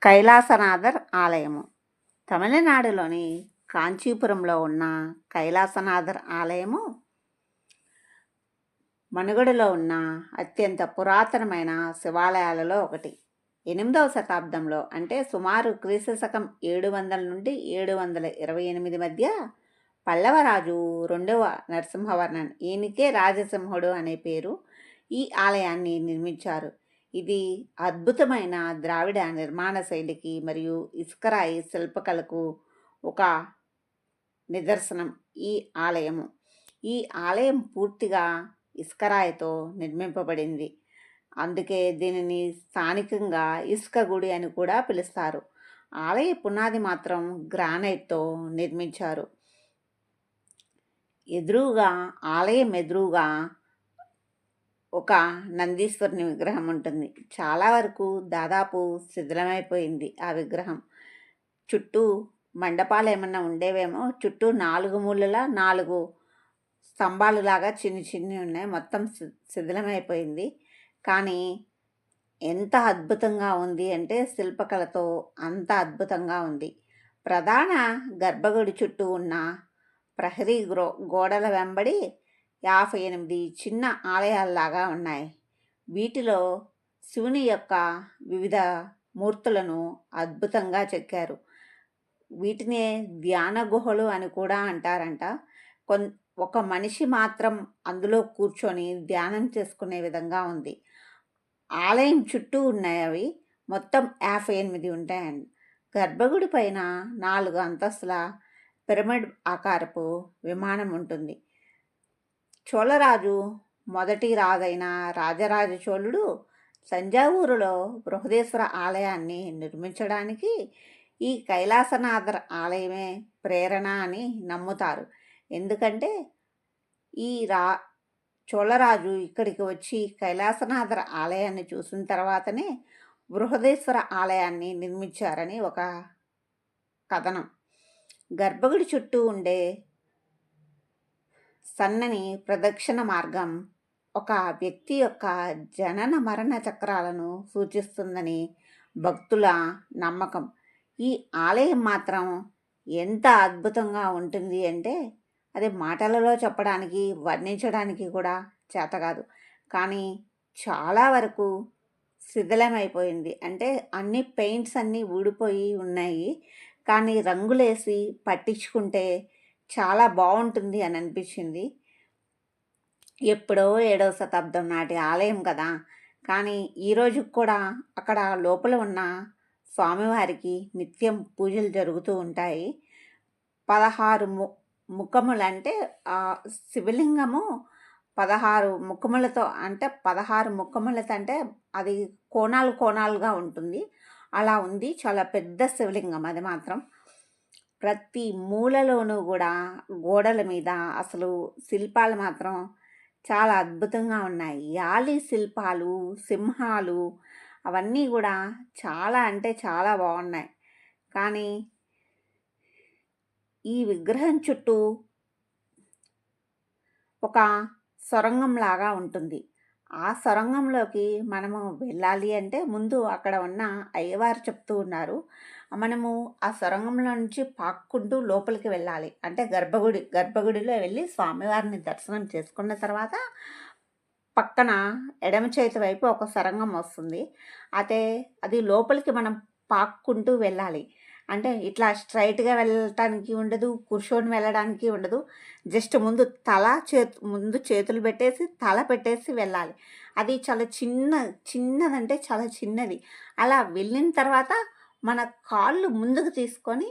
కైలాసనాథర్ ఆలయము తమిళనాడులోని కాంచీపురంలో ఉన్న కైలాసనాథర్ ఆలయము మనుగడలో ఉన్న అత్యంత పురాతనమైన శివాలయాలలో ఒకటి. 8వ శతాబ్దంలో అంటే సుమారు క్రీస్తు శకం 700 నుండి 728 మధ్య పల్లవరాజు 2వ నరసింహవర్ణన్, ఈయనకే రాజసింహుడు అనే పేరు, ఈ ఆలయాన్ని నిర్మించారు. ఇది అద్భుతమైన ద్రావిడ నిర్మాణ శైలికి మరియు ఇసుకరాయి శిల్పకళకు ఒక నిదర్శనం ఈ ఆలయము. ఈ ఆలయం పూర్తిగా ఇసుకరాయితో నిర్మింపబడింది. అందుకే దీనిని స్థానికంగా ఇసుక గుడి అని కూడా పిలుస్తారు. ఆలయ పునాది మాత్రం గ్రానైట్తో నిర్మించారు. ఆలయం ఎదురుగా ఒక నందీశ్వరుని విగ్రహం ఉంటుంది. చాలా వరకు దాదాపు శిథిలమైపోయింది ఆ విగ్రహం. చుట్టూ మండపాలు ఏమన్నా ఉండేవేమో, చుట్టూ 4 మూలలా 4 స్తంభాలు లాగా చిన్ని ఉన్నాయి. మొత్తం శిథిలమైపోయింది. కానీ ఎంత అద్భుతంగా ఉంది అంటే శిల్పకళతో అంత అద్భుతంగా ఉంది. ప్రధాన గర్భగుడి చుట్టూ ఉన్న ప్రహరీ గోడల వెంబడి 58 చిన్న ఆలయాల్లాగా ఉన్నాయి. వీటిలో శివుని యొక్క వివిధ మూర్తులను అద్భుతంగా చెక్కారు. వీటినే ధ్యాన గుహలు అని కూడా అంటారంట. ఒక మనిషి మాత్రం అందులో కూర్చొని ధ్యానం చేసుకునే విధంగా ఉంది. ఆలయం చుట్టూ ఉన్నాయి అవి మొత్తం 58 ఉంటాయండి. గర్భగుడి పైన 4 అంతస్తుల పిరమిడ్ ఆకారపు విమానం ఉంటుంది. చోళరాజు మొదటి రాజైన రాజరాజ చోళుడు తంజావూరులో బృహదేశ్వర ఆలయాన్ని నిర్మించడానికి ఈ కైలాసనాథర్ ఆలయమే ప్రేరణ అని నమ్ముతారు. ఎందుకంటే ఈ చోళరాజు ఇక్కడికి వచ్చి కైలాసనాథర్ ఆలయాన్ని చూసిన తర్వాతనే బృహదేశ్వర ఆలయాన్ని నిర్మించారని ఒక కథనం. గర్భగుడి చుట్టూ ఉండే సన్నని ప్రదక్షిణ మార్గం ఒక వ్యక్తి యొక్క జనన మరణ చక్రాలను సూచిస్తుందని భక్తుల నమ్మకం. ఈ ఆలయం మాత్రం ఎంత అద్భుతంగా ఉంటుంది అంటే అది మాటలలో చెప్పడానికి, వర్ణించడానికి కూడా చేతకాదు. కానీ చాలా వరకు శిథిలమైపోయింది. అంటే అన్ని పెయింట్స్ అన్నీ ఊడిపోయి ఉన్నాయి. కానీ రంగులేసి పట్టించుకుంటే చాలా బాగుంటుంది అని అనిపించింది. ఎప్పుడో 7వ శతాబ్దం నాటి ఆలయం కదా, కానీ ఈరోజు కూడా అక్కడ లోపల ఉన్న స్వామివారికి నిత్యం పూజలు జరుగుతూ ఉంటాయి. 16 ముఖములు అంటే శివలింగము 16 ముఖములతో, అంటే 16 ముఖములతో, అంటే అది కోణాలుగా ఉంటుంది. అలా ఉంది. చాలా పెద్ద శివలింగం అది మాత్రం. ప్రతి మూలలోనూ కూడా గోడల మీద అసలు శిల్పాలు మాత్రం చాలా అద్భుతంగా ఉన్నాయి. యాలి శిల్పాలు, సింహాలు అవన్నీ కూడా చాలా అంటే చాలా బాగున్నాయి. కానీ ఈ విగ్రహం చుట్టూ ఒక సొరంగం లాగా ఉంటుంది. ఆ సొరంగంలోకి మనము వెళ్ళాలి అంటే ముందు అక్కడ ఉన్న అయ్యవారు చెప్తూ ఉన్నారు, మనము ఆ సొరంగంలో నుంచి పాక్కుంటూ లోపలికి వెళ్ళాలి. అంటే గర్భగుడిలో వెళ్ళి స్వామివారిని దర్శనం చేసుకున్న తర్వాత పక్కన ఎడమ చేతి వైపు ఒక సొరంగం వస్తుంది. అది లోపలికి మనం పాక్కుంటూ వెళ్ళాలి. అంటే ఇట్లా స్ట్రైట్గా వెళ్ళటానికి ఉండదు, కూర్చొని వెళ్ళడానికి ఉండదు. జస్ట్ ముందు చేతులు పెట్టేసి తల పెట్టేసి వెళ్ళాలి. అది చాలా చిన్నదంటే చాలా చిన్నది. అలా వెళ్ళిన తర్వాత మన కాళ్ళు ముందుకు తీసుకొని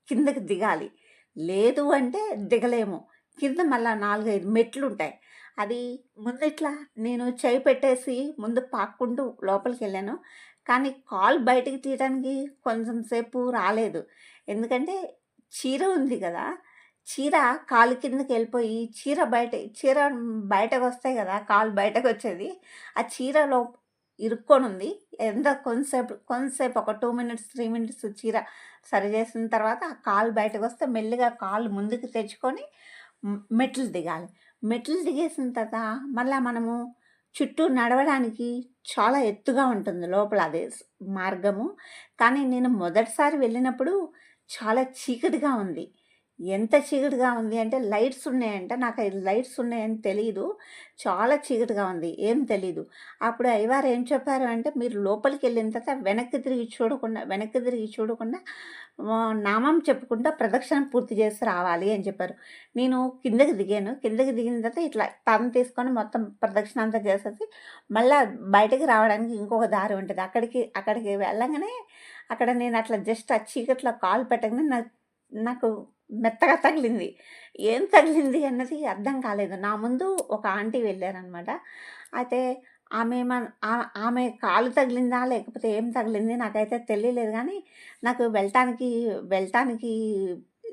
కిందకి దిగాలి. లేదు అంటే దిగలేము. కింద మళ్ళీ 4-5 మెట్లు ఉంటాయి. అది ముందు ఇట్లా నేను చేయి పెట్టేసి ముందు పాక్కుంటూ లోపలికి వెళ్ళాను. కానీ కాలు బయటికి తీయడానికి కొంచెం సేపు రాలేదు. ఎందుకంటే చీర ఉంది కదా, చీర కాలు కిందకి వెళ్ళిపోయి చీర బయటకు వస్తాయి కదా, కాలు బయటకు వచ్చేది. ఆ చీరలో ఇరుక్కొని ఉంది. కొంతసేపు ఒక 2 మినిట్స్ 3 మినిట్స్ చీర సరి చేసిన తర్వాత ఆ కాలు బయటకు వస్తే మెల్లిగా కాలు ముందుకు తెచ్చుకొని మెట్లు దిగాలి. మెట్లు దిగేసిన తర్వాత మళ్ళీ మనము చుట్టూ నడవడానికి చాలా ఎత్తుగా ఉంటుంది లోపల అదే మార్గము. కానీ నేను మొదటిసారి వెళ్ళినప్పుడు చాలా చీకటిగా ఉంది. ఎంత చీకటిగా ఉంది అంటే లైట్స్ ఉన్నాయంట. నాకయి లైట్స్ ఉన్నాయని తెలీదు. చాలా చీకటిగా ఉంది. ఏం తెలీదు. అప్పుడు అయ్యవారు ఏం చెప్పారు అంటే, "మీరు లోపలికెళ్ళిన తర్వాత వెనక్కి తిరిగి చూడకుండా నామం చెప్పుకుంటా ప్రదక్షిణ పూర్తి చేసి రావాలి" అని చెప్పారు. నేను కిందకి దిగాను. కిందకి దిగిన తర్వాత ఇట్లా టర్న్ తీసుకొని మొత్తం ప్రదక్షిణ అంతా చేసేసి, మళ్ళా బయటకి రావడానికి ఇంకొక దారి ఉంటది. అక్కడికి వెళ్ళంగానే అక్కడ నేను అట్లా జస్ట్ ఆ చీకట్లో కాలు పెట్టగానే నాకు మెత్తగా తగిలింది. ఏం తగిలింది అన్నది అర్థం కాలేదు. నా ముందు ఒక ఆంటీ వెళ్ళారనమాట. అయితే ఆమె కాలు తగిలిందా? లేకపోతే ఏం తగిలింది నాకైతే తెలియలేదు గానీ, నాకు వెళ్ళటానికి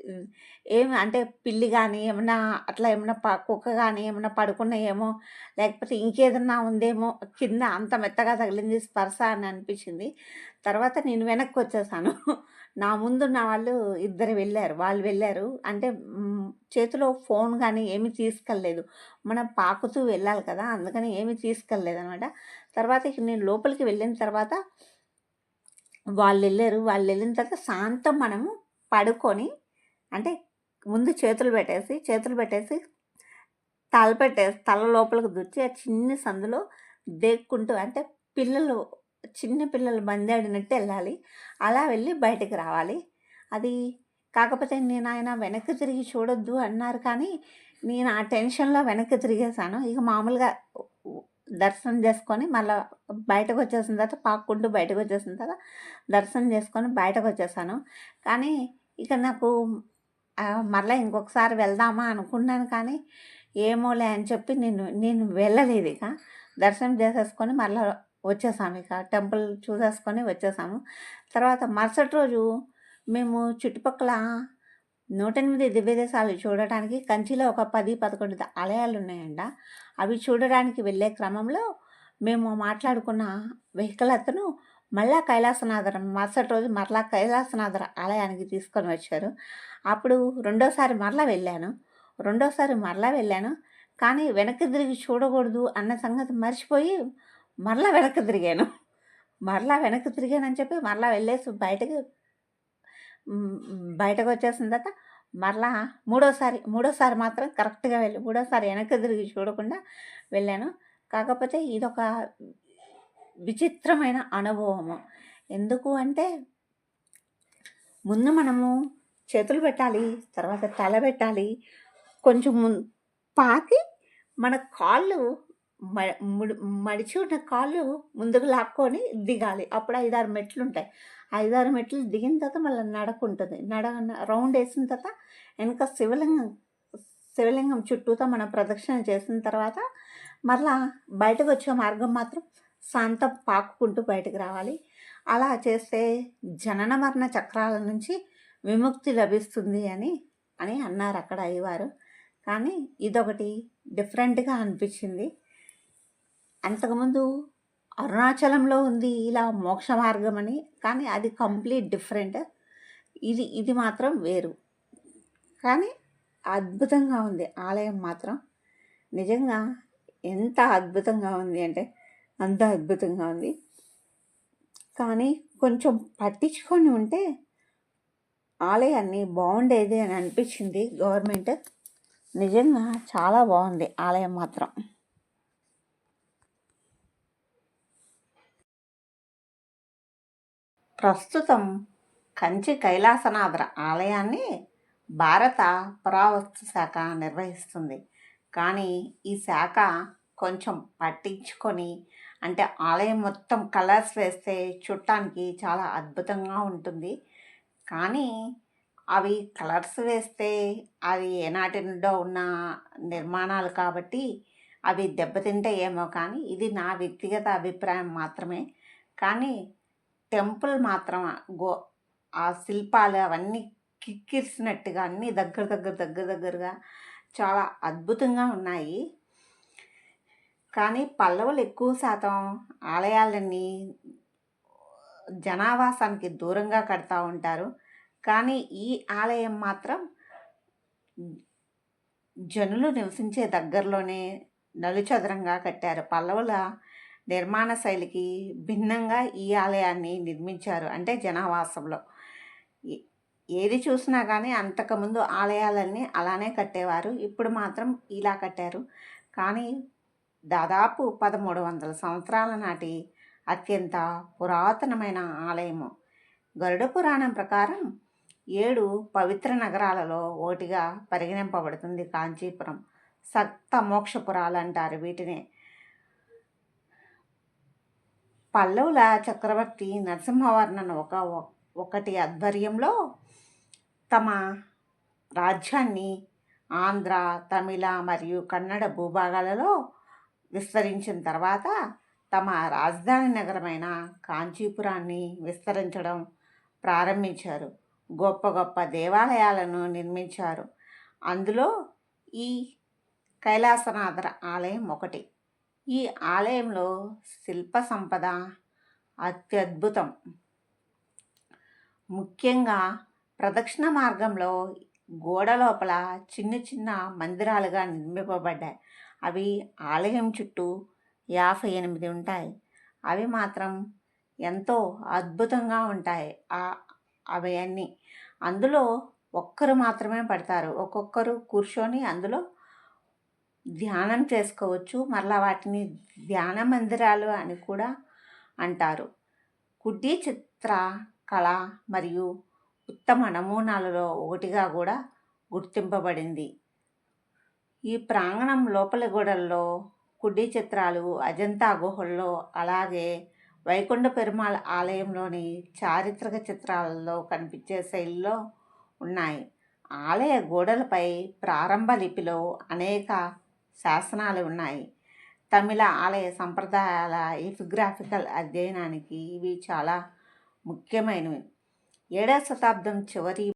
హ్మ్, ఏమి అంటే పిల్లి గానీ, ఏమన్నా అట్లా ఏమన్నా కుక్క గానీ, ఏమన్నా పడుకున్నాయేమో, లేకపోతే ఇంకేదన్నా ఉందేమో కింద అంత మెత్తగా తగిలింది స్పర్శ అని అనిపించింది. తర్వాత నేను వెనక్కొచ్చేసాను. నా ముందున్న వాళ్ళు ఇద్దరు వెళ్ళారు. వాళ్ళు వెళ్ళారు. అంటే చేతిలో ఫోన్ గానీ ఏమి తీసుకెళ్ళలేదు. మనం పాకుతూ వెళ్ళాలి కదా! అందుకని ఏమి తీసుకెళ్ళలేదనమాట. తర్వాత ఇక నేను లోపలికి వెళ్ళిన తర్వాత వాళ్ళెళ్లారు. వాళ్ళెళ్ళిన తర్వాత శాంతం మనము పడుకొని అంటే ముందు చేతులు పెట్టేసి తల లోపలికి దూర్చి ఆ చిన్ని సందులో దేక్కుంటూ అంటే పిల్లలు చిన్న పిల్లలు బందాడినట్టు ఎళ్ళాలి. అలా వెళ్ళి బయటికి రావాలి. అది కాకపోతే ఆయన వెనక్కి తిరిగి చూడొద్దు అన్నారు కానీ, నేను ఆ టెన్షన్‌లో వెనక్కి తిరిగేసాను. ఇక మామూలుగా ఉ ఉ దర్శనం చేసుకొని మళ్ళా బయటకొచ్చేసిన తర్వాత పాక్కుంటూ బయటకొచ్చేసిన తర్వాత దర్శనం చేసుకొని బయటకొచ్చేసాను. కానీ ఇక నాకు మరలా ఇంకొకసారి వెళ్దామా అనుకున్నాను కానీ, ఏమోలే అని చెప్పి నేను నేను వెళ్ళలేదిక. దర్శనం చేసేసుకొని మరలా వచ్చేసామిక. టెంపుల్ చూసేసుకొని వచ్చేసాము. తర్వాత మరుసటి రోజు మేము చుట్టుపక్కల 108 దివ్యదేశాలు చూడటానికి కంచిలో ఒక 10, 11 ఆలయాలున్నాయంట. అవి చూడడానికి వెళ్ళే క్రమంలో మేము మాట్లాడుకున్న వెహికల్ అతను మరుసటి రోజు మరలా కైలాసనాథర్ ఆలయానికి తీసుకొని వచ్చారు. అప్పుడు రెండోసారి మరలా వెళ్ళాను. కానీ వెనక్కి తిరిగి చూడకూడదు అన్న సంగతి మర్చిపోయి మరలా వెనక్కి తిరిగానని చెప్పి మరలా వెళ్ళేసి బయటకొచ్చేసిన తర్వాత మరలా మూడోసారి మాత్రం కరెక్ట్‌గా మూడోసారి వెనక్కి తిరిగి చూడకుండా వెళ్ళాను. కాకపోతే ఇదొక విచిత్రమైన అనుభవము. ఎందుకు అంటే ముందు మనము చేతులు పెట్టాలి. తర్వాత తల పెట్టాలి. కొంచెం పాకి మన కాళ్ళు మ ముడి మడిచి ఉన్న కాళ్ళు ముందుకు లాక్కొని దిగాలి. అప్పుడు 5, 6 మెట్లుంటాయి. 5, 6 మెట్లు దిగిన తర్వాత మళ్ళీ నడకుంటుంది. రౌండేసిన తర్వాత వెనక శివలింగం చుట్టూతా మనం ప్రదక్షిణ చేసిన తర్వాత మరలా బయటకొచ్చే మార్గం మాత్రం శాంతం పాకుకుంటూ బయటకు రావాలి. అలా చేస్తే జనన మరణ చక్రాల నుంచి విముక్తి లభిస్తుంది అని అన్నారక్కడ అయ్యవారు. కానీ ఇదొకటి డిఫరెంట్‌గా అనిపించింది. అంతకుముందు అరుణాచలంలో ఉంది ఇలా మోక్ష మార్గమని. కానీ అది కంప్లీట్ డిఫరెంట్. ఇది మాత్రం వేరు. కానీ అద్భుతంగా ఉంది ఆలయం మాత్రం. నిజంగా ఎంత అద్భుతంగా ఉంది అంటే అంత అద్భుతంగా ఉంది. కానీ కొంచెం పట్టించుకొని ఉంటే ఆలయాన్ని బాగుండేది అని అనిపించింది గవర్నమెంట్. నిజంగా చాలా బాగుంది ఆలయం మాత్రం. ప్రస్తుతం కంచి కైలాసనాథర్ ఆలయాన్ని భారత పురావస్తు శాఖ నిర్వహిస్తుంది. కానీ ఈ శాఖ కొంచెం పట్టించుకొని అంటే ఆలయం మొత్తం కలర్స్ వేస్తే చూడటానికి చాలా అద్భుతంగా ఉంటుంది. కానీ అవి కలర్స్ వేస్తే అవి ఏనాటి నుండో ఉన్న నిర్మాణాలు కాబట్టి అవి దెబ్బతింటాయేమో కానీ ఇది నా వ్యక్తిగత అభిప్రాయం మాత్రమే. కానీ టెంపుల్ మాత్రం ఆ శిల్పాలు అవన్నీ కిక్కిరిసినట్టుగా అన్నీ దగ్గరగా చాలా అద్భుతంగా ఉన్నాయి. కానీ పల్లవులు ఎక్కువ శాతం ఆలయాలన్నీ జనావాసానికి దూరంగా కడతా ఉంటారు. కానీ ఈ ఆలయం మాత్రం జనులు నివసించే దగ్గరలోనే నలుచదరంగా కట్టారు. పల్లవుల నిర్మాణ శైలికి భిన్నంగా ఈ ఆలయాన్ని నిర్మించారు. అంటే జనావాసంలో ఏ- ఏది చూసినా కానీ అంతకుముందు ఆలయాలన్నీ అలానే కట్టేవారు. ఇప్పుడు మాత్రం ఇలా కట్టారు. కానీ దాదాపు 1300 సంవత్సరాల నాటి అత్యంత పురాతనమైన ఆలయము. గరుడ పురాణం ప్రకారం 7 పవిత్ర నగరాలలో ఒకటిగా పరిగణింపబడుతుంది కాంచీపురం. సప్త మోక్షపురాలు అంటారు వీటిని. పల్లవుల చక్రవర్తి నరసింహవర్మన్ ఒకటి ఆధ్వర్యంలో తమ రాజ్యాన్ని ఆంధ్ర, తమిళ మరియు కన్నడ భూభాగాలలో విస్తరించిన తర్వాత తమ రాజధాని నగరమైన కాంచీపురాన్ని విస్తరించడం ప్రారంభించారు. గొప్ప గొప్ప దేవాలయాలను నిర్మించారు. అందులో ఈ కైలాసనాథర ఆలయం ఒకటి. ఈ ఆలయంలో శిల్ప సంపద అత్యద్భుతం. ముఖ్యంగా ప్రదక్షిణ మార్గంలో గోడ లోపల చిన్న చిన్న మందిరాలుగా నిర్మింపబడ్డాయి. అవి ఆలయం చుట్టూ 58 ఉంటాయి. అవి మాత్రం ఎంతో అద్భుతంగా ఉంటాయి. అవన్నీ అందులో ఒక్కరు మాత్రమే పడతారు. ఒక్కొక్కరు కూర్చొని అందులో ధ్యానం చేసుకోవచ్చు. మరలా వాటిని ధ్యాన మందిరాలు అని కూడా అంటారు. కుడ్డీ చిత్ర కళ మరియు ఉత్తమ నమూనాలలో ఒకటిగా కూడా గుర్తింపబడింది. ఈ ప్రాంగణం లోపలి గోడల్లో కుడ్డీ చిత్రాలు అజంతా గుహల్లో, అలాగే వైకుంఠ పెరుమాళ్ ఆలయంలోని చారిత్రక చిత్రాలలో కనిపించే శైలిలో ఉన్నాయి. ఆలయ గోడలపై ప్రారంభ లిపిలో అనేక శాసనాలు ఉన్నాయి. తమిళ ఆలయ సంప్రదాయాల ఎపిగ్రాఫికల్ అధ్యయనానికి ఇవి చాలా ముఖ్యమైనవి. 7వ శతాబ్దం చివరి